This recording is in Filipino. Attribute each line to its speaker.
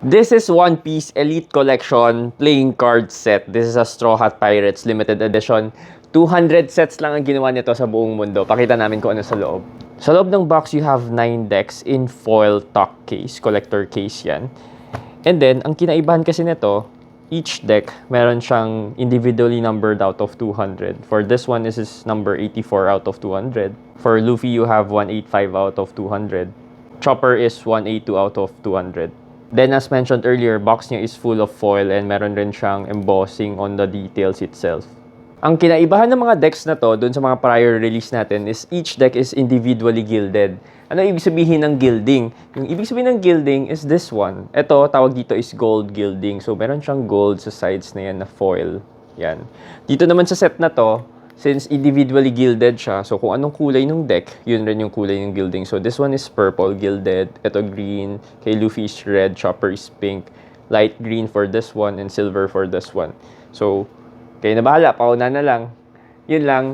Speaker 1: This is One Piece Elite Collection playing card set. This is a Straw Hat Pirates limited edition. 200 sets lang ang ginawa nito sa buong mundo. Pakita namin kung ano sa loob. Sa loob ng box, you have 9 decks in foil top case. Collector case yan. And then, ang kinaibahan kasi nito, each deck, meron siyang individually numbered out of 200. For this one, this is number 84 out of 200. For Luffy, you have 185 out of 200. Chopper is 182 out of 200. Then, as mentioned earlier, box niya is full of foil and meron rin siyang embossing on the details itself. Ang kinaibahan ng mga decks na to, dun sa mga prior release natin, is each deck is individually gilded. Ano ibig sabihin ng gilding? Yung ibig sabihin ng gilding is this one. Ito, tawag dito is gold gilding. So, meron siyang gold sa sides na yan na foil. Yan. Dito naman sa set na to, since individually gilded siya, so kung anong kulay ng deck, yun rin yung kulay ng gilding. So, this one is purple gilded. Ito green. Kay Luffy is red. Chopper is pink. Light green for this one and silver for this one. So, kayo na bahala. Pauna na lang. Yun lang.